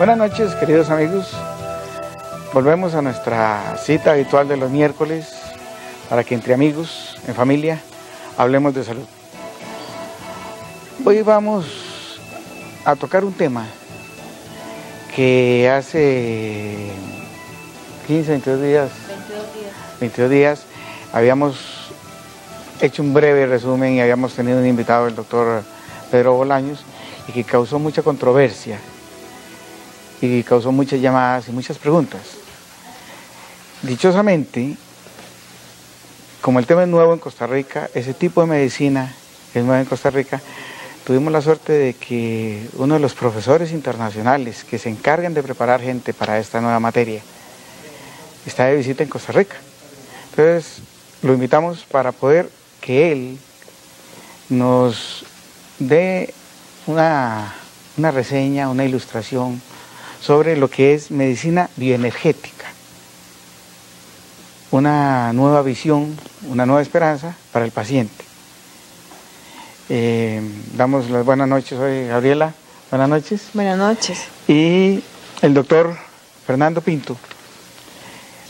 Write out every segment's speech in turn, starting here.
Buenas noches, queridos amigos. Volvemos a nuestra cita habitual de los miércoles para que entre amigos, en familia, hablemos de salud. Hoy vamos a tocar un tema que hace 15, 22 días habíamos hecho un breve resumen y habíamos tenido un invitado, el doctor Pedro Bolaños, y que causó mucha controversia y causó muchas llamadas y muchas preguntas. Dichosamente, como el tema es nuevo en Costa Rica, ese tipo de medicina es nuevo en Costa Rica, tuvimos la suerte de que uno de los profesores internacionales que se encargan de preparar gente para esta nueva materia está de visita en Costa Rica. Entonces, lo invitamos para poder que él nos dé una reseña, una ilustración sobre lo que es medicina bioenergética, una nueva visión, una nueva esperanza para el paciente. Damos las buenas noches hoy, Gabriela. Buenas noches. Buenas noches. Y el doctor Fernando Pinto,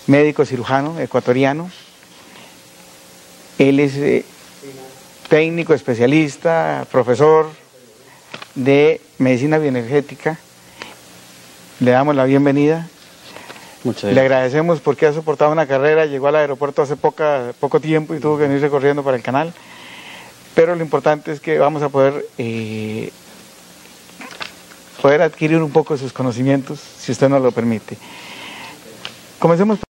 médico cirujano ecuatoriano. Él es técnico, especialista, profesor de medicina bioenergética. Le damos la bienvenida. Muchas gracias. Le agradecemos porque ha soportado una carrera, llegó al aeropuerto hace poco tiempo y tuvo que venirse corriendo para el canal. Pero lo importante es que vamos a poder adquirir un poco de sus conocimientos, si usted nos lo permite. Comencemos por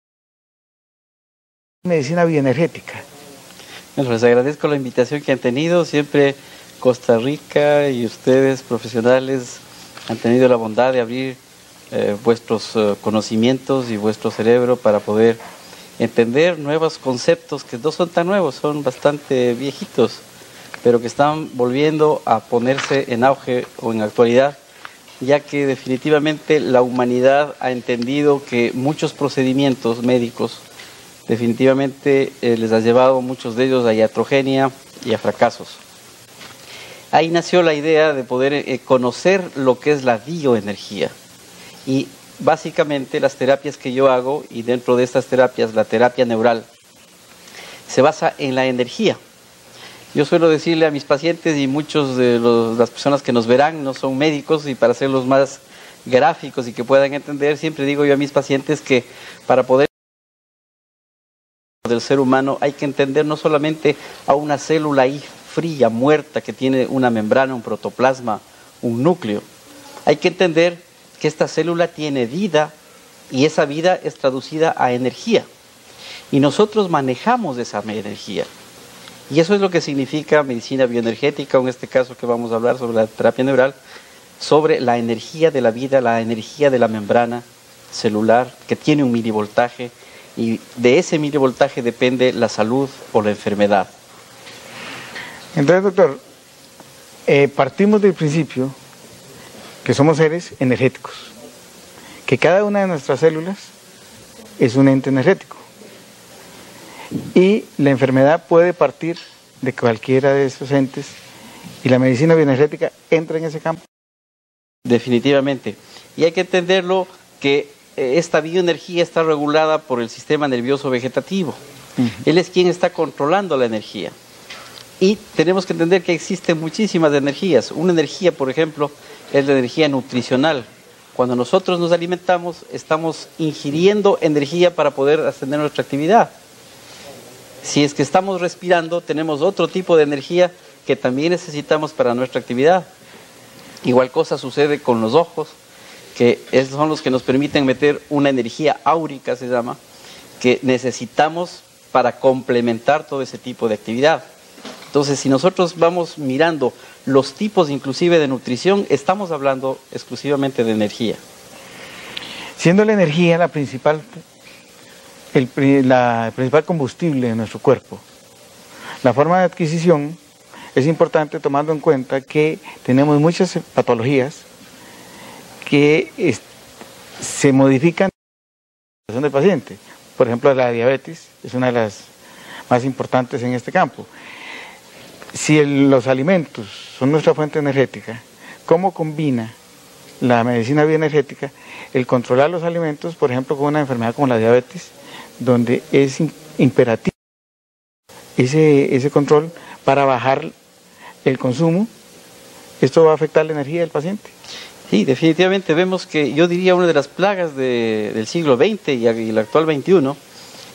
medicina bioenergética. Bueno, les agradezco la invitación que han tenido. Siempre Costa Rica y ustedes, profesionales, han tenido la bondad de abrir vuestros conocimientos y vuestro cerebro para poder entender nuevos conceptos que no son tan nuevos, son bastante viejitos, pero que están volviendo a ponerse en auge o en actualidad, ya que definitivamente la humanidad ha entendido que muchos procedimientos médicos definitivamente les ha llevado muchos de ellos a iatrogenia y a fracasos. Ahí nació la idea de poder conocer lo que es la bioenergía. Y básicamente las terapias que yo hago, y dentro de estas terapias la terapia neural, se basa en la energía. Yo suelo decirle a mis pacientes, y muchos de las personas que nos verán no son médicos, y para hacerlos más gráficos y que puedan entender, siempre digo yo a mis pacientes que para poder del ser humano hay que entender no solamente a una célula ahí fría, muerta, que tiene una membrana, un protoplasma, un núcleo. Hay que entender que esta célula tiene vida y esa vida es traducida a energía. Y nosotros manejamos esa energía. Y eso es lo que significa medicina bioenergética, o en este caso que vamos a hablar sobre la terapia neural, sobre la energía de la vida, la energía de la membrana celular que tiene un milivoltaje, y de ese milivoltaje depende la salud o la enfermedad. Entonces, doctor, partimos del principio que somos seres energéticos, que cada una de nuestras células es un ente energético y la enfermedad puede partir de cualquiera de esos entes y la medicina bioenergética entra en ese campo. Definitivamente, y hay que entenderlo que esta bioenergía está regulada por el sistema nervioso vegetativo. Él es quien está controlando la energía. Y tenemos que entender que existen muchísimas energías. Una energía, por ejemplo, es la energía nutricional. Cuando nosotros nos alimentamos, estamos ingiriendo energía para poder hacer nuestra actividad. Si es que estamos respirando, tenemos otro tipo de energía que también necesitamos para nuestra actividad. Igual cosa sucede con los ojos, que son los que nos permiten meter una energía áurica, se llama, que necesitamos para complementar todo ese tipo de actividad. Entonces, si nosotros vamos mirando los tipos inclusive de nutrición, estamos hablando exclusivamente de energía. Siendo la energía el principal combustible de nuestro cuerpo, la forma de adquisición es importante tomando en cuenta que tenemos muchas patologías que se modifican en la del paciente. Por ejemplo, la diabetes es una de las más importantes en este campo. Si los alimentos son nuestra fuente energética, ¿cómo combina la medicina bioenergética, el controlar los alimentos, por ejemplo, con una enfermedad como la diabetes, donde es imperativo ese control para bajar el consumo. Esto va a afectar la energía del paciente. Sí, definitivamente vemos que yo diría una de las plagas del siglo XX y el actual XXI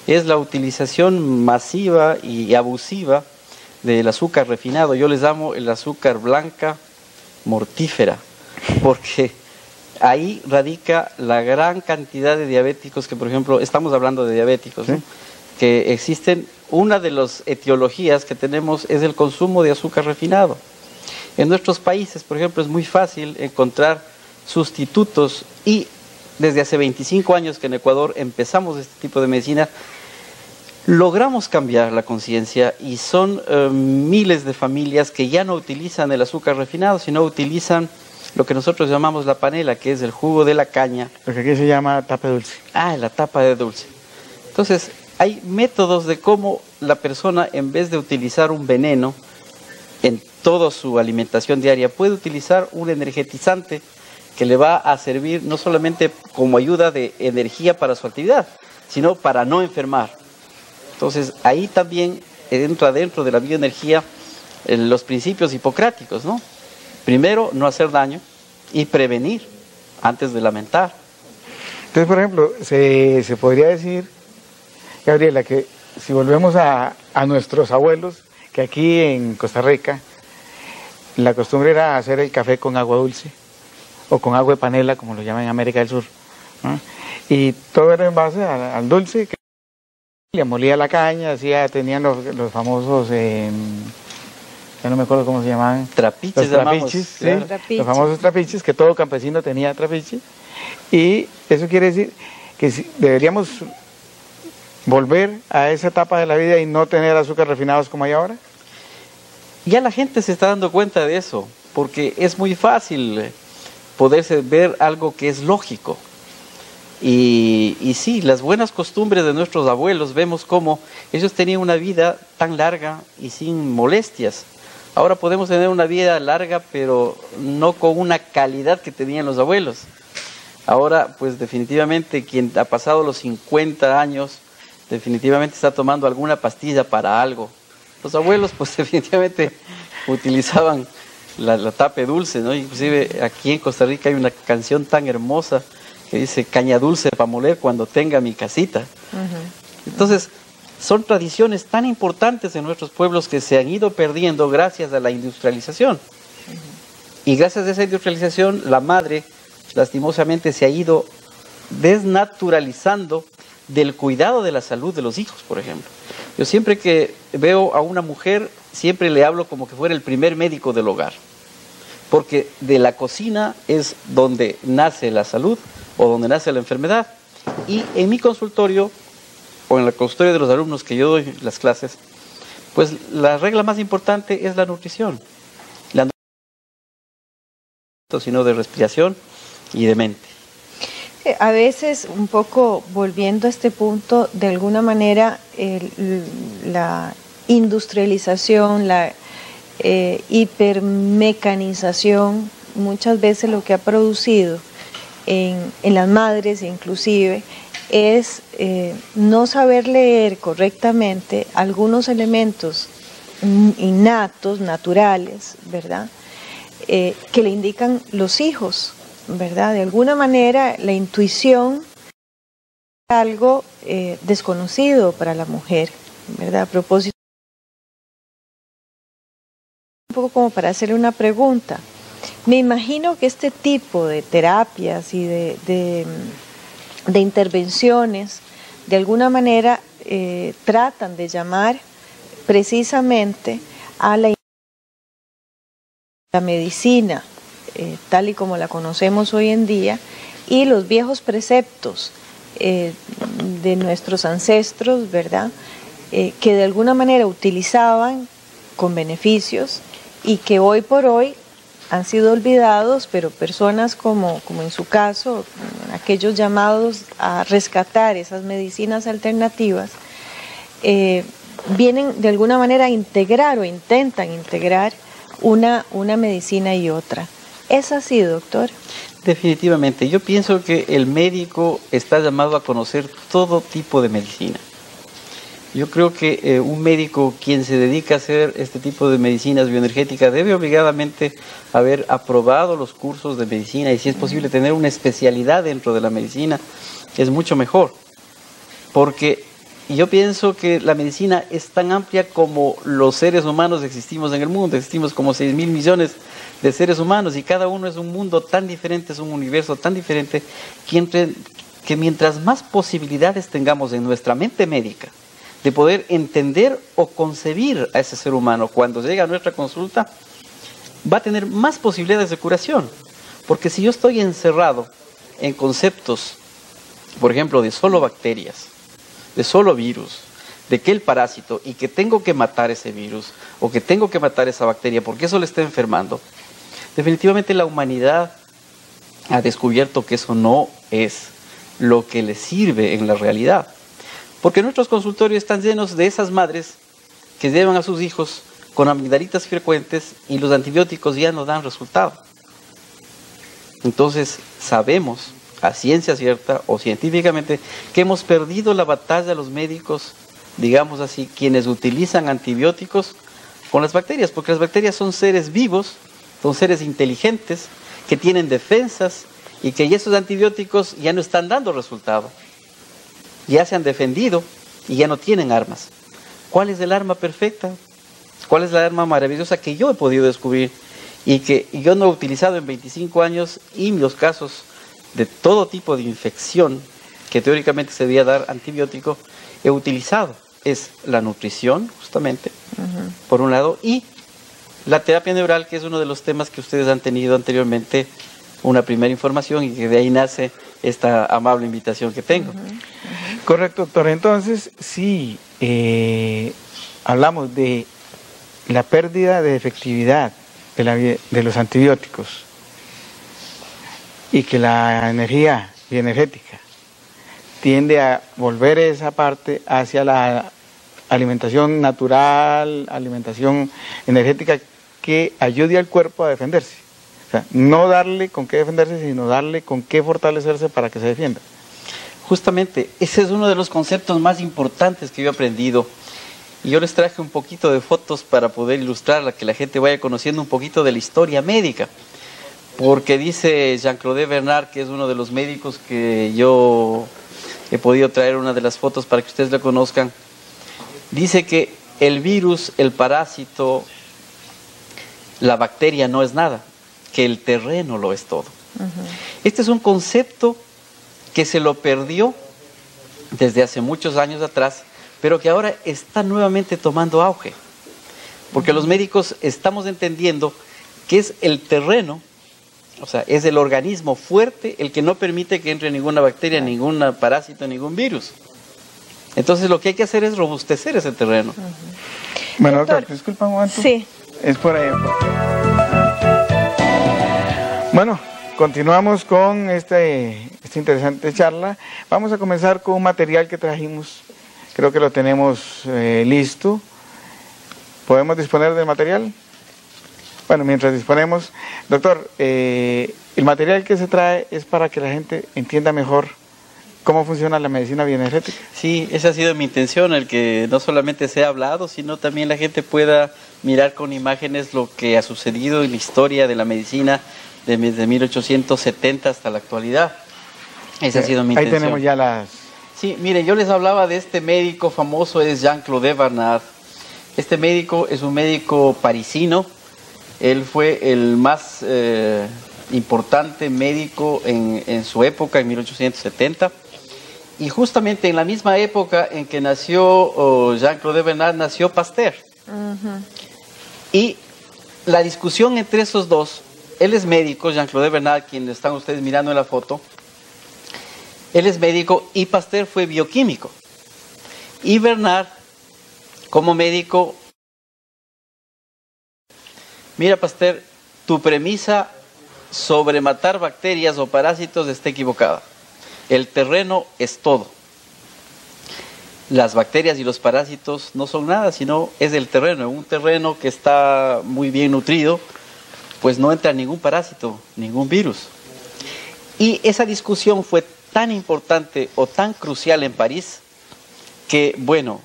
es la utilización masiva y abusiva del azúcar refinado. Yo les llamo el azúcar blanca mortífera, porque ahí radica la gran cantidad de diabéticos que, por ejemplo, estamos hablando de diabéticos, ¿no? Que existen. Una de las etiologías que tenemos es el consumo de azúcar refinado. En nuestros países, por ejemplo, es muy fácil encontrar sustitutos y desde hace 25 años que en Ecuador empezamos este tipo de medicina, logramos cambiar la conciencia y son miles de familias que ya no utilizan el azúcar refinado, sino utilizan lo que nosotros llamamos la panela, que es el jugo de la caña. Lo que aquí se llama tapa de dulce. Ah, la tapa de dulce. Entonces, hay métodos de cómo la persona, en vez de utilizar un veneno en toda su alimentación diaria, puede utilizar un energetizante que le va a servir no solamente como ayuda de energía para su actividad, sino para no enfermar. Entonces, ahí también entra dentro de la bioenergía los principios hipocráticos, ¿no? Primero, no hacer daño y prevenir antes de lamentar. Entonces, por ejemplo, se podría decir, Gabriela, que si volvemos a nuestros abuelos, que aquí en Costa Rica la costumbre era hacer el café con agua dulce o con agua de panela, como lo llaman en América del Sur, ¿no? Y todo era en base al dulce, que le molía la caña, tenían los famosos, ya no me acuerdo cómo se llamaban. Trapiches, los trapiches, ¿sí? Claro. Trapiche. Los famosos trapiches, que todo campesino tenía trapiche. Y eso quiere decir que deberíamos volver a esa etapa de la vida y no tener azúcar refinados como hay ahora. Ya la gente se está dando cuenta de eso, porque es muy fácil poderse ver algo que es lógico. Y sí, las buenas costumbres de nuestros abuelos, vemos cómo ellos tenían una vida tan larga y sin molestias. Ahora podemos tener una vida larga, pero no con una calidad que tenían los abuelos. Ahora, pues definitivamente quien ha pasado los 50 años, definitivamente está tomando alguna pastilla para algo. Los abuelos, pues definitivamente utilizaban la tape dulce, ¿no? Inclusive aquí en Costa Rica hay una canción tan hermosa que dice caña dulce para moler cuando tenga mi casita. Entonces, son tradiciones tan importantes en nuestros pueblos que se han ido perdiendo gracias a la industrialización. Y gracias a esa industrialización, la madre, lastimosamente, se ha ido desnaturalizando del cuidado de la salud de los hijos, por ejemplo. Yo siempre que veo a una mujer, siempre le hablo como que fuera el primer médico del hogar. Porque de la cocina es donde nace la salud o donde nace la enfermedad. Y en mi consultorio, o en la consultorio de los alumnos que yo doy las clases, pues la regla más importante es la nutrición. La nutrición, sino de respiración y de mente. A veces, un poco volviendo a este punto, de alguna manera la industrialización, la hipermecanización, muchas veces lo que ha producido en las madres inclusive, es no saber leer correctamente algunos elementos innatos, naturales, ¿verdad? Que le indican los hijos, ¿verdad? De alguna manera la intuición es algo desconocido para la mujer, ¿verdad? A propósito, un poco como para hacerle una pregunta. Me imagino que este tipo de terapias y de intervenciones de alguna manera tratan de llamar precisamente a la medicina tal y como la conocemos hoy en día y los viejos preceptos de nuestros ancestros, ¿verdad? Que de alguna manera utilizaban con beneficios y que hoy por hoy han sido olvidados, pero personas como en su caso, aquellos llamados a rescatar esas medicinas alternativas, vienen de alguna manera a integrar o intentan integrar una medicina y otra. ¿Es así, doctor? Definitivamente. Yo pienso que el médico está llamado a conocer todo tipo de medicina. Yo creo que un médico quien se dedica a hacer este tipo de medicinas bioenergéticas debe obligadamente haber aprobado los cursos de medicina y si es posible tener una especialidad dentro de la medicina, es mucho mejor. Porque yo pienso que la medicina es tan amplia como los seres humanos existimos en el mundo. Existimos como 6.000 millones de seres humanos y cada uno es un mundo tan diferente, es un universo tan diferente que mientras más posibilidades tengamos en nuestra mente médica de poder entender o concebir a ese ser humano cuando llega a nuestra consulta, va a tener más posibilidades de curación. Porque si yo estoy encerrado en conceptos, por ejemplo, de solo bacterias, de solo virus, de que el parásito y que tengo que matar ese virus o que tengo que matar esa bacteria porque eso le está enfermando, definitivamente la humanidad ha descubierto que eso no es lo que le sirve en la realidad. Porque nuestros consultorios están llenos de esas madres que llevan a sus hijos con amigdalitas frecuentes y los antibióticos ya no dan resultado. Entonces sabemos a ciencia cierta o científicamente que hemos perdido la batalla los médicos, digamos así, quienes utilizan antibióticos con las bacterias, porque las bacterias son seres vivos, son seres inteligentes que tienen defensas y que esos antibióticos ya no están dando resultado. Ya se han defendido y ya no tienen armas. ¿Cuál es el arma perfecta? ¿Cuál es la arma maravillosa que yo he podido descubrir y que yo no he utilizado en 25 años y los casos de todo tipo de infección que teóricamente se debía dar antibiótico, he utilizado? Es la nutrición, justamente, por un lado, y la terapia neural, que es uno de los temas que ustedes han tenido anteriormente una primera información y que de ahí nace esta amable invitación que tengo. Correcto, doctor. Entonces, sí, hablamos de la pérdida de efectividad de los antibióticos y que la energía bioenergética tiende a volver esa parte hacia la alimentación natural, alimentación energética que ayude al cuerpo a defenderse. O sea, no darle con qué defenderse, sino darle con qué fortalecerse para que se defienda. Justamente, ese es uno de los conceptos más importantes que yo he aprendido. Y yo les traje un poquito de fotos para poder ilustrarla, que la gente vaya conociendo un poquito de la historia médica. Porque dice Jean-Claude Bernard, que es uno de los médicos que yo he podido traer una de las fotos para que ustedes la conozcan, dice que el virus, el parásito, la bacteria no es nada, que el terreno lo es todo. Este es un concepto que se lo perdió desde hace muchos años atrás, pero que ahora está nuevamente tomando auge. Porque los médicos estamos entendiendo que es el terreno, o sea, es el organismo fuerte el que no permite que entre ninguna bacteria, ningún parásito, ningún virus. Entonces lo que hay que hacer es robustecer ese terreno. Bueno, doctor, disculpa un momento. Sí. Es por ahí. Bueno, continuamos con esta interesante charla. Vamos a comenzar con un material que trajimos. Creo que lo tenemos listo. ¿Podemos disponer del material? Bueno, mientras disponemos, doctor, el material que se trae es para que la gente entienda mejor cómo funciona la medicina bioenergética. Sí, esa ha sido mi intención, el que no solamente sea hablado, sino también la gente pueda mirar con imágenes lo que ha sucedido en la historia de la medicina desde 1870 hasta la actualidad. Esa ha sido mi intención. Ahí tenemos ya las... Sí, miren, yo les hablaba de este médico famoso, es Jean-Claude Bernard. Este médico es un médico parisino. Él fue el más importante médico en su época, en 1870. Y justamente en la misma época en que nació Jean-Claude Bernard, nació Pasteur. Y la discusión entre esos dos, él es médico, Jean-Claude Bernard, quien están ustedes mirando en la foto, él es médico y Pasteur fue bioquímico. Y Bernard, como médico, mira Pasteur, tu premisa sobre matar bacterias o parásitos está equivocada. El terreno es todo. Las bacterias y los parásitos no son nada, sino es el terreno. Un terreno que está muy bien nutrido pues no entra ningún parásito, ningún virus. Y esa discusión fue tan importante o tan crucial en París que, bueno,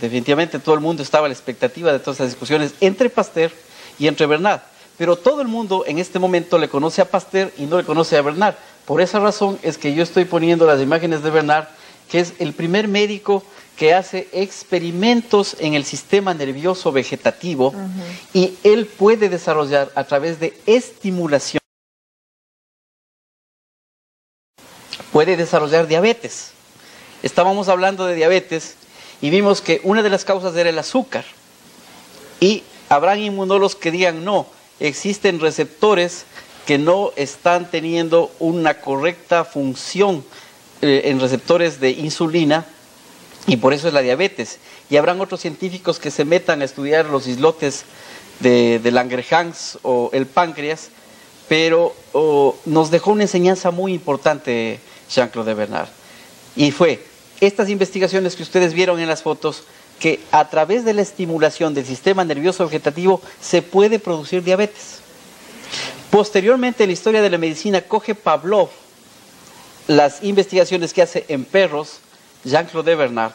definitivamente todo el mundo estaba a la expectativa de todas esas discusiones entre Pasteur y entre Bernard. Pero todo el mundo en este momento le conoce a Pasteur y no le conoce a Bernard. Por esa razón es que yo estoy poniendo las imágenes de Bernard, que es el primer médico que hace experimentos en el sistema nervioso vegetativo, y él puede desarrollar a través de estimulación, puede desarrollar diabetes. Estábamos hablando de diabetes y vimos que una de las causas era el azúcar. Y habrán inmunólogos que digan no, existen receptores que no están teniendo una correcta función en receptores de insulina, y por eso es la diabetes. Y habrán otros científicos que se metan a estudiar los islotes de Langerhans o el páncreas, pero nos dejó una enseñanza muy importante Jean-Claude Bernard. Y fue estas investigaciones que ustedes vieron en las fotos, que a través de la estimulación del sistema nervioso vegetativo se puede producir diabetes. Posteriormente, en la historia de la medicina, coge Pavlov las investigaciones que hace en perros, Jean-Claude Bernard,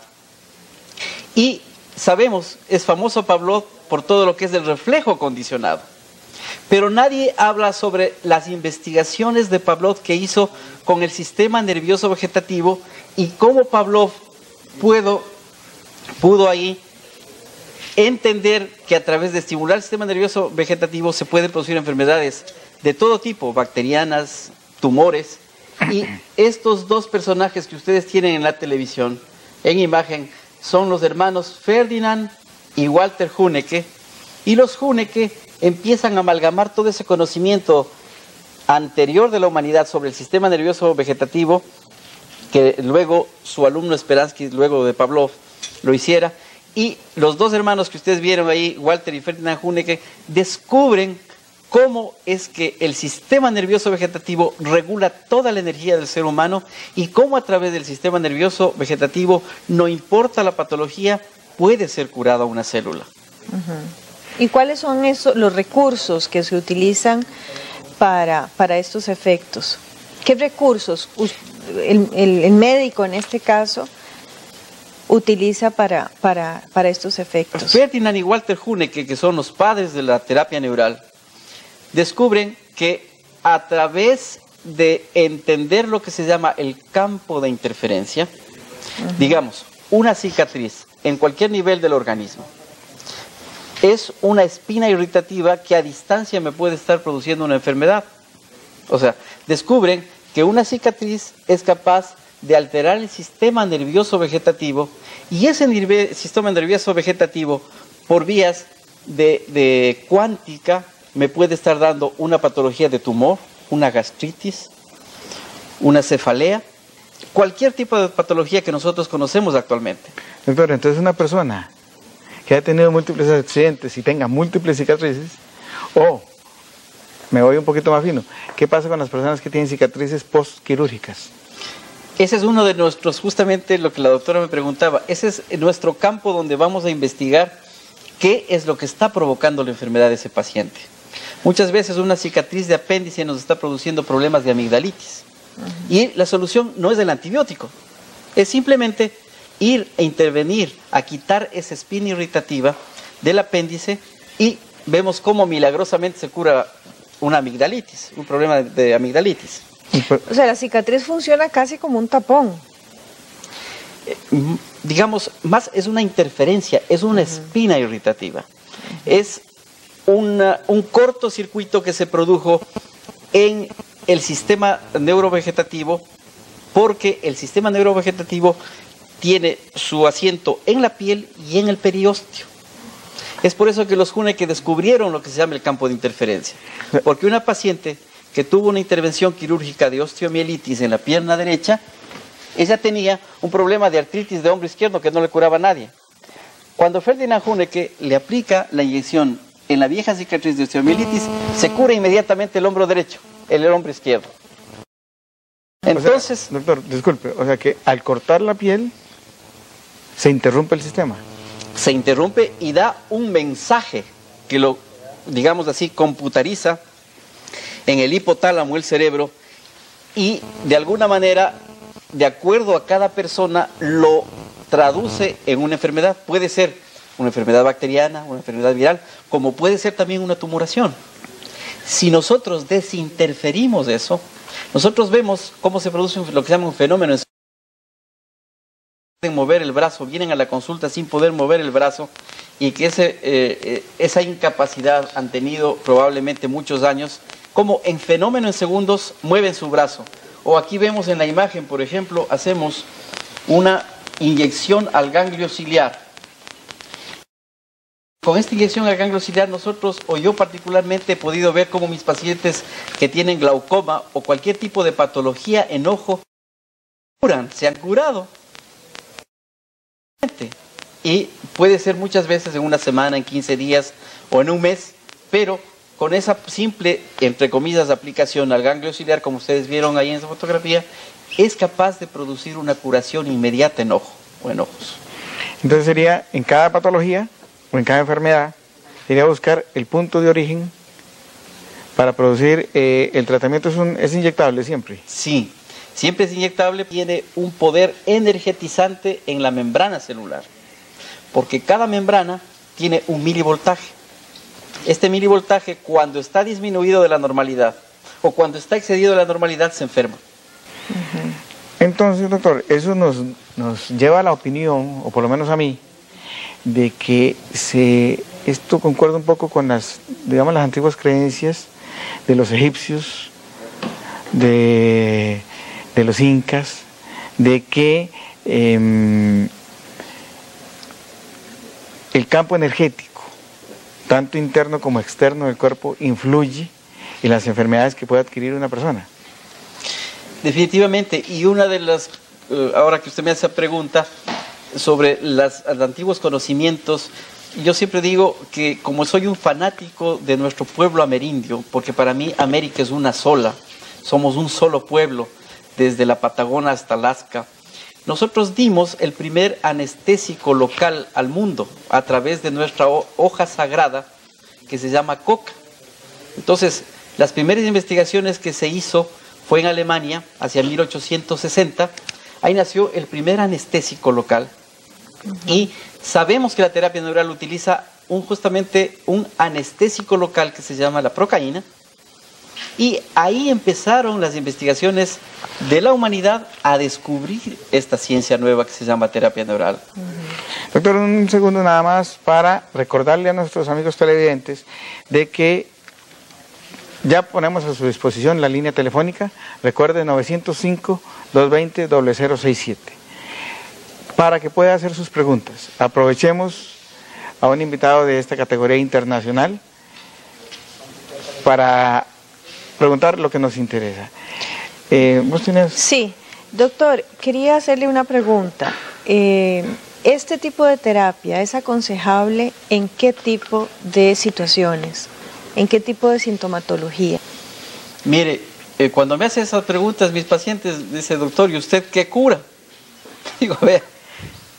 y sabemos, es famoso Pavlov por todo lo que es el reflejo condicionado, pero nadie habla sobre las investigaciones de Pavlov que hizo con el sistema nervioso vegetativo y cómo Pavlov pudo ahí entender que a través de estimular el sistema nervioso vegetativo se pueden producir enfermedades de todo tipo, bacterianas, tumores. Y estos dos personajes que ustedes tienen en la televisión, en imagen, son los hermanos Ferdinand y Walter Hunecke. Y los Hunecke empiezan a amalgamar todo ese conocimiento anterior de la humanidad sobre el sistema nervioso vegetativo, que luego su alumno Speransky, luego de Pavlov, lo hiciera. Y los dos hermanos que ustedes vieron ahí, Walter y Ferdinand Hunecke, descubren cómo es que el sistema nervioso vegetativo regula toda la energía del ser humano y cómo a través del sistema nervioso vegetativo, no importa la patología, puede ser curada una célula. ¿Y cuáles son los recursos que se utilizan para estos efectos? ¿Qué recursos el médico en este caso utiliza para estos efectos? Ferdinand y Walter Hunecke, que son los padres de la terapia neural, descubren que a través de entender lo que se llama el campo de interferencia, digamos, una cicatriz en cualquier nivel del organismo, es una espina irritativa que a distancia me puede estar produciendo una enfermedad. O sea, descubren que una cicatriz es capaz de alterar el sistema nervioso vegetativo, y ese sistema nervioso vegetativo, por vías de cuántica, me puede estar dando una patología de tumor, una gastritis, una cefalea, cualquier tipo de patología que nosotros conocemos actualmente. Doctor, entonces una persona que ha tenido múltiples accidentes y tenga múltiples cicatrices, o me voy un poquito más fino, ¿qué pasa con las personas que tienen cicatrices postquirúrgicas? Ese es uno de nuestros, justamente lo que la doctora me preguntaba, ese es nuestro campo donde vamos a investigar qué es lo que está provocando la enfermedad de ese paciente. Muchas veces una cicatriz de apéndice nos está produciendo problemas de amigdalitis. Y la solución no es el antibiótico, es simplemente ir a intervenir, a quitar esa espina irritativa del apéndice, y vemos cómo milagrosamente se cura una amigdalitis, un problema de amigdalitis. O sea, la cicatriz funciona casi como un tapón. Digamos, más es una interferencia, es una espina irritativa. Es un cortocircuito que se produjo en el sistema neurovegetativo, porque el sistema neurovegetativo tiene su asiento en la piel y en el periósteo. Es por eso que los Hunecke descubrieron lo que se llama el campo de interferencia, porque una paciente que tuvo una intervención quirúrgica de osteomielitis en la pierna derecha, ella tenía un problema de artritis de hombro izquierdo que no le curaba a nadie. Cuando Ferdinand Hunecke le aplica la inyección en la vieja cicatriz de osteomielitis, se cura inmediatamente el hombro derecho, el hombro izquierdo. Entonces, o sea, doctor, disculpe, o sea que al cortar la piel se interrumpe el sistema. Se interrumpe y da un mensaje que lo digamos así, computariza en el hipotálamo el cerebro y de alguna manera, de acuerdo a cada persona, lo traduce en una enfermedad. Puede ser una enfermedad bacteriana, una enfermedad viral, como puede ser también una tumoración. Si nosotros desinterferimos eso, nosotros vemos cómo se produce lo que se llama un fenómeno. Pueden mover el brazo, vienen a la consulta sin poder mover el brazo y que esa incapacidad han tenido probablemente muchos años, como en fenómeno en segundos mueven su brazo. O aquí vemos en la imagen, por ejemplo, hacemos una inyección al ganglio ciliar. Con esta inyección al ganglio ciliar nosotros, o yo particularmente, he podido ver cómo mis pacientes que tienen glaucoma o cualquier tipo de patología en ojo se han curado. Y puede ser muchas veces en una semana, en 15 días o en un mes, pero con esa simple, entre comillas, aplicación al ganglio ciliar, como ustedes vieron ahí en esa fotografía, es capaz de producir una curación inmediata en ojo o en ojos. Entonces sería en cada patología o en cada enfermedad, sería buscar el punto de origen para producir el tratamiento. ¿Es inyectable siempre? Sí, siempre es inyectable, tiene un poder energetizante en la membrana celular, porque cada membrana tiene un milivoltaje. Este milivoltaje, cuando está disminuido de la normalidad o cuando está excedido de la normalidad, se enferma. Entonces, doctor, eso nos lleva a la opinión, o por lo menos a mí, de que esto concuerda un poco con las antiguas creencias de los egipcios, de los incas, de que el campo energético, tanto interno como externo del cuerpo, influye en las enfermedades que puede adquirir una persona. Definitivamente, y una de las, ahora que usted me hace pregunta sobre los antiguos conocimientos, yo siempre digo que como soy un fanático de nuestro pueblo amerindio, porque para mí América es una sola, somos un solo pueblo, desde la Patagonia hasta Alaska, nosotros dimos el primer anestésico local al mundo a través de nuestra hoja sagrada que se llama coca. Entonces, las primeras investigaciones que se hizo fue en Alemania, hacia 1860, ahí nació el primer anestésico local. Y sabemos que la terapia neural utiliza justamente un anestésico local que se llama la procaína, y ahí empezaron las investigaciones de la humanidad a descubrir esta ciencia nueva que se llama terapia neural. Doctor, un segundo nada más para recordarle a nuestros amigos televidentes de que ya ponemos a su disposición la línea telefónica, recuerde 905-220-0067, para que pueda hacer sus preguntas. Aprovechemos a un invitado de esta categoría internacional para preguntar lo que nos interesa. ¿Vos tenés? Sí, doctor, quería hacerle una pregunta. ¿Este tipo de terapia es aconsejable en qué tipo de situaciones? ¿En qué tipo de sintomatología? Mire, cuando me hacen esas preguntas mis pacientes dicen, doctor, ¿y usted qué cura? Digo, vea,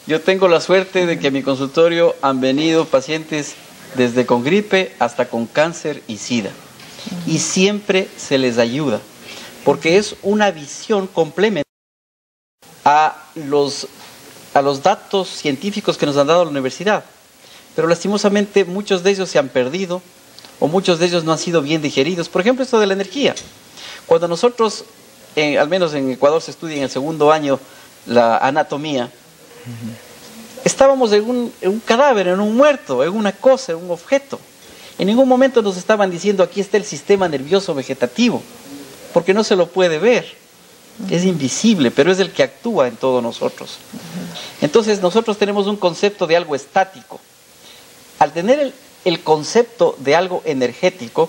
yo tengo la suerte de que a mi consultorio han venido pacientes desde con gripe hasta con cáncer y SIDA. Y siempre se les ayuda, porque es una visión complementaria a los datos científicos que nos han dado la universidad. Pero lastimosamente muchos de ellos se han perdido, o muchos de ellos no han sido bien digeridos. Por ejemplo, esto de la energía. Cuando nosotros, al menos en Ecuador se estudia en el segundo año la anatomía, estábamos en un cadáver, en un muerto, en una cosa, en un objeto. En ningún momento nos estaban diciendo aquí está el sistema nervioso vegetativo, porque no se lo puede ver, es invisible, pero es el que actúa en todos nosotros. Entonces nosotros tenemos un concepto de algo estático. Al tener el concepto de algo energético,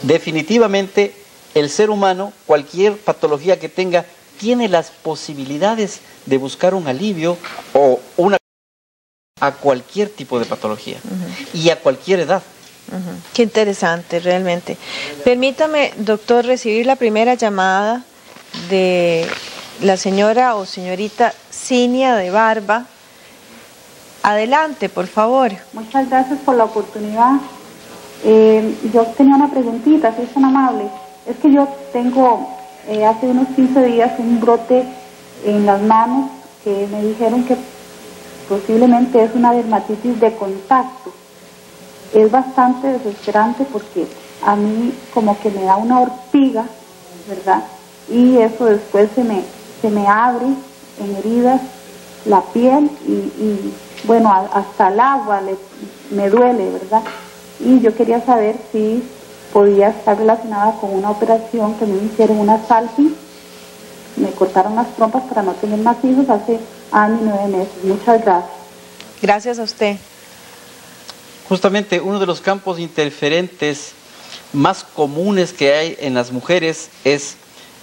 definitivamente el ser humano, cualquier patología que tenga, tiene las posibilidades de buscar un alivio o a cualquier tipo de patología y a cualquier edad. Qué interesante, realmente. Permítame, doctor, recibir la primera llamada de la señora o señorita Cinia de Barba. Adelante, por favor. Muchas gracias por la oportunidad. Yo tenía una preguntita, si es tan amable. Es que yo tengo hace unos 15 días un brote en las manos que me dijeron que posiblemente es una dermatitis de contacto. Es bastante desesperante porque a mí como que me da una ortiga, ¿verdad? Y eso después se me abre en heridas la piel y bueno, hasta el agua me duele, ¿verdad? Y yo quería saber si podía estar relacionada con una operación que me hicieron, una salping. Me cortaron las trompas para no tener más hijos hace año y 9 meses. Muchas gracias. Gracias a usted. Justamente uno de los campos interferentes más comunes que hay en las mujeres es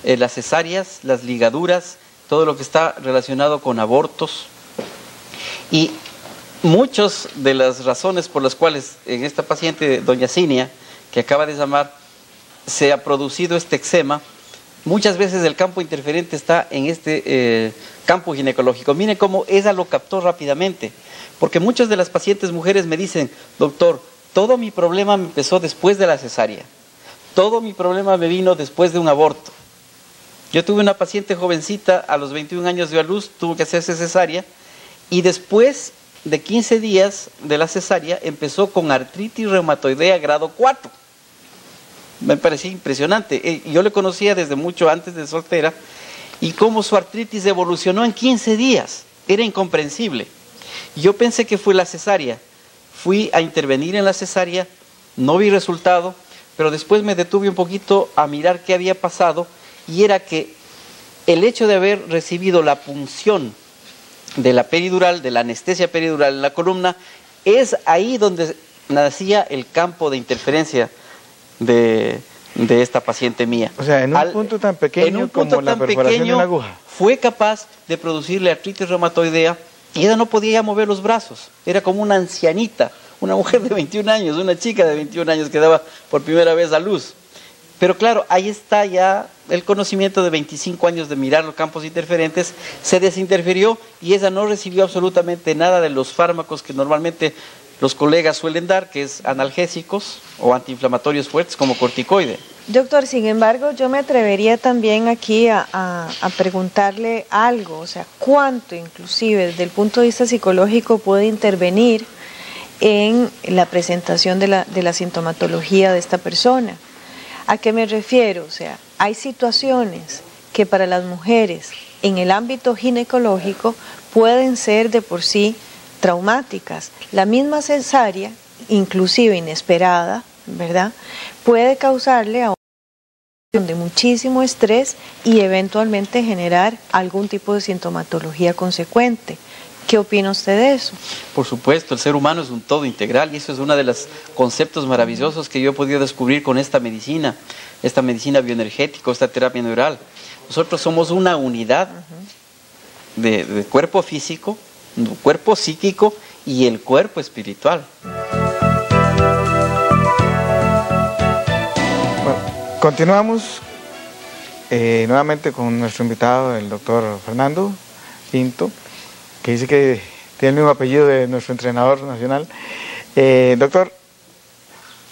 las cesáreas, las ligaduras, todo lo que está relacionado con abortos. Y muchas de las razones por las cuales en esta paciente, doña Cinia, que acaba de llamar, se ha producido este eczema, muchas veces el campo interferente está en este campo ginecológico. Miren cómo ella lo captó rápidamente, porque muchas de las pacientes mujeres me dicen, doctor, todo mi problema me empezó después de la cesárea, todo mi problema me vino después de un aborto. Yo tuve una paciente jovencita, a los 21 años dio a luz, tuvo que hacerse cesárea, y después de 15 días de la cesárea empezó con artritis reumatoidea grado 4. Me parecía impresionante. Yo le conocía desde mucho antes de soltera, y cómo su artritis evolucionó en 15 días. Era incomprensible. Yo pensé que fue la cesárea. Fui a intervenir en la cesárea, no vi resultado, pero después me detuve un poquito a mirar qué había pasado, y era que el hecho de haber recibido la punción de la peridural, de la anestesia peridural en la columna, es ahí donde nacía el campo de interferencia de esta paciente mía. O sea, en un punto tan pequeño como la perforación de una aguja. Fue capaz de producirle artritis reumatoidea y ella no podía ya mover los brazos. Era como una ancianita, una mujer de 21 años, una chica de 21 años que daba por primera vez a luz. Pero claro, ahí está ya el conocimiento de 25 años de mirar los campos interferentes. Se desinterfirió y ella no recibió absolutamente nada de los fármacos que normalmente los colegas suelen dar, que es analgésicos o antiinflamatorios fuertes como corticoide. Doctor, sin embargo, yo me atrevería también aquí a preguntarle algo, o sea, cuánto inclusive desde el punto de vista psicológico puede intervenir en la presentación de la sintomatología de esta persona. ¿A qué me refiero? O sea, hay situaciones que para las mujeres en el ámbito ginecológico pueden ser de por sí traumáticas. La misma cesárea, inclusive inesperada, ¿verdad?, puede causarle a una situación de muchísimo estrés y eventualmente generar algún tipo de sintomatología consecuente. ¿Qué opina usted de eso? Por supuesto, el ser humano es un todo integral y eso es uno de los conceptos maravillosos que yo he podido descubrir con esta medicina bioenergética, esta terapia neural. Nosotros somos una unidad de cuerpo físico, cuerpo psíquico y el cuerpo espiritual. Bueno, continuamos nuevamente con nuestro invitado, el doctor Fernando Pinto, que dice que tiene el mismo apellido de nuestro entrenador nacional. Doctor,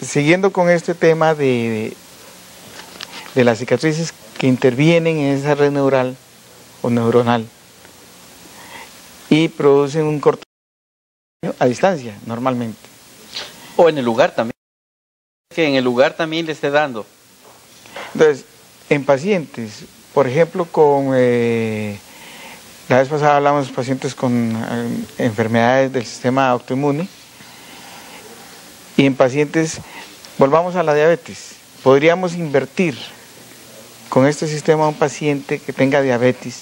siguiendo con este tema de las cicatrices que intervienen en esa red neural o neuronal y producen un corte a distancia, normalmente. O en el lugar también, que en el lugar también le esté dando. Entonces, en pacientes, por ejemplo, con... la vez pasada hablamos de pacientes con enfermedades del sistema autoinmune y en pacientes, volvamos a la diabetes, podríamos invertir con este sistema a un paciente que tenga diabetes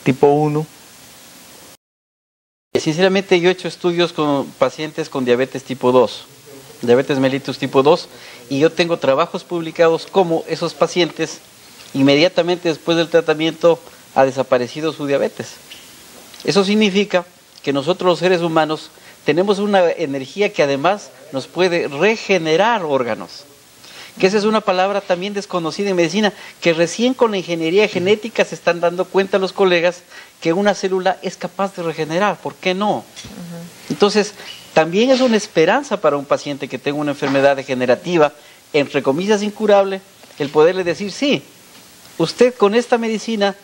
tipo 1. Sinceramente yo he hecho estudios con pacientes con diabetes tipo 2, diabetes mellitus tipo 2, y yo tengo trabajos publicados como esos pacientes inmediatamente después del tratamiento ha desaparecido su diabetes. Eso significa que nosotros los seres humanos tenemos una energía que además nos puede regenerar órganos. Que esa es una palabra también desconocida en medicina, que recién con la ingeniería genética se están dando cuenta los colegas que una célula es capaz de regenerar. ¿Por qué no? Entonces, también es una esperanza para un paciente que tenga una enfermedad degenerativa, entre comillas incurable, el poderle decir, sí, usted con esta medicina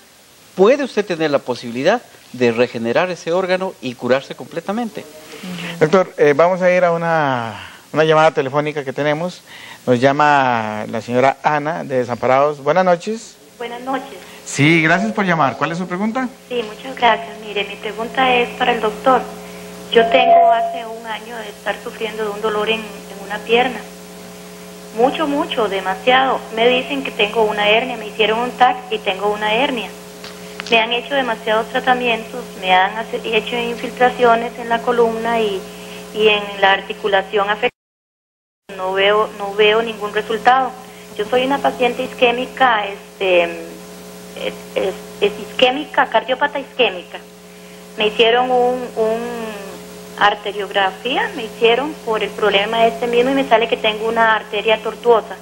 puede usted tener la posibilidad de regenerar ese órgano y curarse completamente. Doctor, vamos a ir a una llamada telefónica que tenemos. Nos llama la señora Ana de Desamparados. Buenas noches. Buenas noches. Sí, gracias por llamar. ¿Cuál es su pregunta? Sí, muchas gracias. Mire, mi pregunta es para el doctor. Yo tengo hace un año de estar sufriendo de un dolor en una pierna. Mucho, demasiado. Me dicen que tengo una hernia, me hicieron un TAC y tengo una hernia. Me han hecho demasiados tratamientos, me han hecho infiltraciones en la columna y en la articulación afectada. No veo ningún resultado. Yo soy una paciente isquémica, isquémica, cardiópata isquémica. Me hicieron un arteriografía, me hicieron por el problema mismo y me sale que tengo una arteria tortuosa.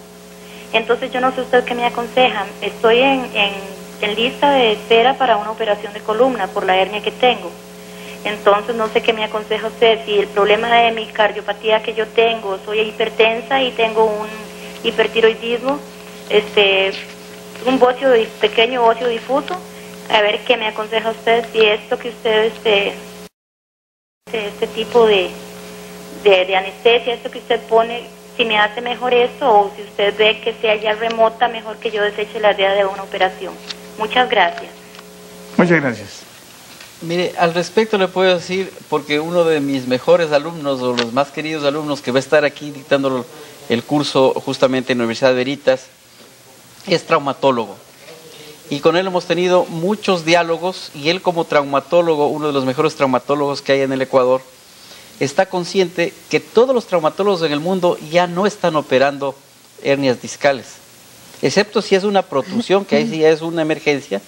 Entonces yo no sé usted qué me aconseja. Estoy en lista de espera para una operación de columna por la hernia que tengo. Entonces no sé qué me aconseja usted, si el problema de mi cardiopatía que yo tengo, soy hipertensa y tengo un hipertiroidismo, un pequeño bocio difuso, a ver qué me aconseja usted, si esto que usted, este tipo de anestesia, esto que usted pone, si me hace mejor esto, o si usted ve que sea ya remota, mejor que yo deseche la idea de una operación. Muchas gracias. Muchas gracias. Mire, al respecto le puedo decir, porque uno de mis mejores alumnos, o los más queridos alumnos que va a estar aquí dictando el curso justamente en la Universidad de Veritas, es traumatólogo. Y con él hemos tenido muchos diálogos, y él como traumatólogo, uno de los mejores traumatólogos que hay en el Ecuador, está consciente que todos los traumatólogos en el mundo ya no están operando hernias discales, excepto si es una protrusión, que ahí sí es una emergencia,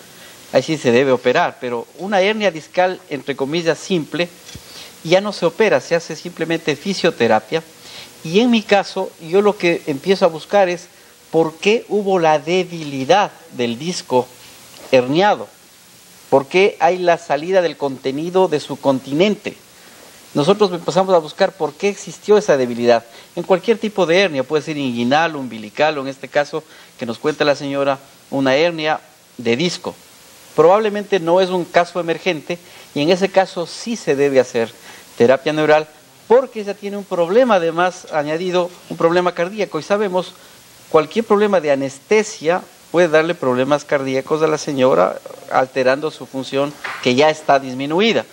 ahí sí se debe operar, pero una hernia discal, entre comillas, simple, ya no se opera, se hace simplemente fisioterapia. Y en mi caso, yo lo que empiezo a buscar es por qué hubo la debilidad del disco herniado, por qué hay la salida del contenido de su continente. Nosotros empezamos a buscar por qué existió esa debilidad. En cualquier tipo de hernia, puede ser inguinal, umbilical, o en este caso, que nos cuenta la señora, una hernia de disco. Probablemente no es un caso emergente, y en ese caso sí se debe hacer terapia neural, porque ella tiene un problema además añadido, un problema cardíaco, y sabemos, cualquier problema de anestesia puede darle problemas cardíacos a la señora, alterando su función que ya está disminuida.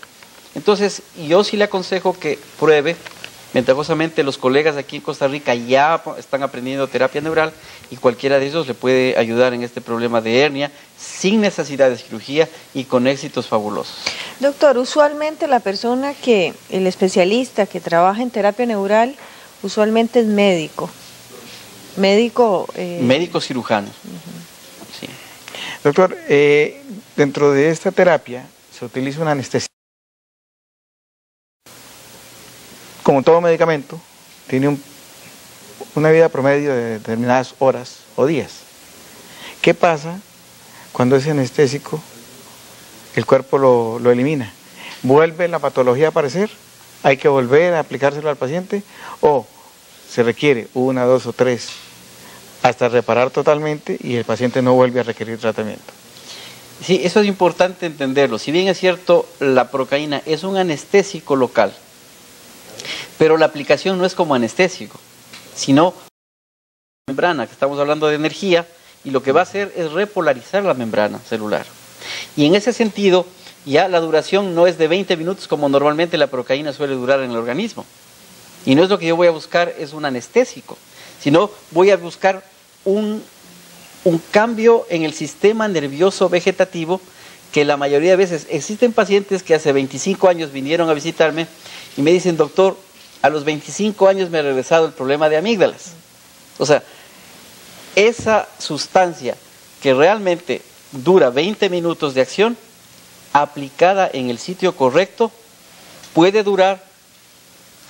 Entonces, yo sí le aconsejo que pruebe. Ventajosamente, los colegas aquí en Costa Rica ya están aprendiendo terapia neural, y cualquiera de ellos le puede ayudar en este problema de hernia sin necesidad de cirugía y con éxitos fabulosos. Doctor, usualmente el especialista que trabaja en terapia neural, usualmente es médico. Médico cirujano. Sí. Doctor, dentro de esta terapia se utiliza una anestesia. Como todo medicamento, tiene una vida promedio de determinadas horas o días. ¿Qué pasa cuando ese anestésico el cuerpo lo elimina? ¿Vuelve la patología a aparecer? ¿Hay que volver a aplicárselo al paciente? ¿O se requiere 1, 2 o 3 hasta reparar totalmente y el paciente no vuelve a requerir tratamiento? Sí, eso es importante entenderlo. Si bien es cierto, la procaína es un anestésico local, pero la aplicación no es como anestésico, sino membrana, que estamos hablando de energía, y lo que va a hacer es repolarizar la membrana celular. Y en ese sentido, ya la duración no es de 20 minutos como normalmente la procaína suele durar en el organismo. Y no es lo que yo voy a buscar, es un anestésico, sino voy a buscar un cambio en el sistema nervioso vegetativo, que la mayoría de veces existen pacientes que hace 25 años vinieron a visitarme y me dicen, doctor, a los 25 años me ha regresado el problema de amígdalas. O sea, esa sustancia que realmente dura 20 minutos de acción, aplicada en el sitio correcto, puede durar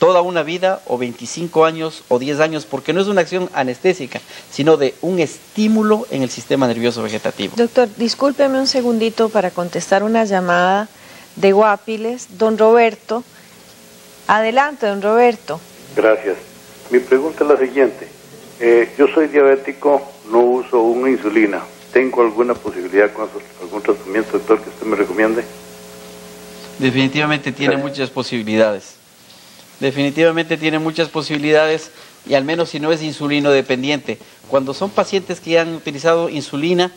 toda una vida, o 25 años, o 10 años, porque no es una acción anestésica, sino de un estímulo en el sistema nervioso vegetativo. Doctor, discúlpeme un segundito para contestar una llamada de Guapiles. Don Roberto, Adelante, don Roberto. Gracias. Mi pregunta es la siguiente. Yo soy diabético, no uso una insulina. ¿Tengo alguna posibilidad con algún tratamiento, doctor, que usted me recomiende? Definitivamente tiene muchas posibilidades. Definitivamente tiene muchas posibilidades, y al menos si no es insulino dependiente. Cuando son pacientes que ya han utilizado insulina,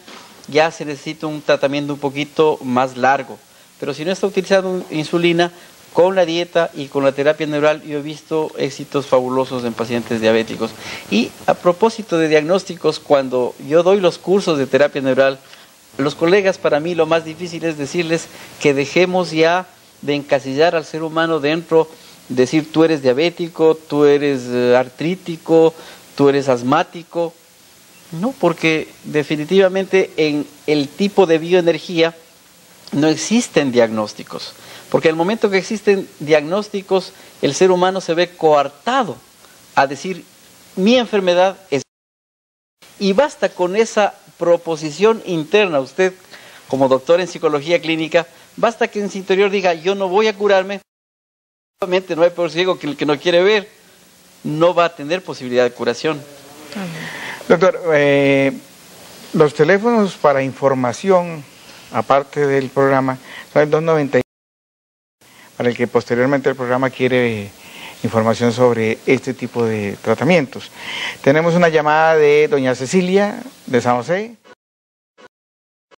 ya se necesita un tratamiento un poquito más largo. Pero si no está utilizando insulina, con la dieta y con la terapia neural, yo he visto éxitos fabulosos en pacientes diabéticos. Y a propósito de diagnósticos, cuando yo doy los cursos de terapia neural, los colegas, para mí lo más difícil es decirles que dejemos ya de encasillar al ser humano dentro, decir tú eres diabético, tú eres artrítico, tú eres asmático. No, porque definitivamente en el tipo de bioenergía no existen diagnósticos. Porque al momento que existen diagnósticos, el ser humano se ve coartado a decir, mi enfermedad es... Y basta con esa proposición interna. Usted, como doctor en psicología clínica, basta que en su interior diga, yo no voy a curarme. Obviamente no hay peor ciego que el que no quiere ver. No va a tener posibilidad de curación. Doctor, los teléfonos para información, aparte del programa, son el 290. Para el que posteriormente el programa quiere información sobre este tipo de tratamientos. Tenemos una llamada de doña Cecilia de San José.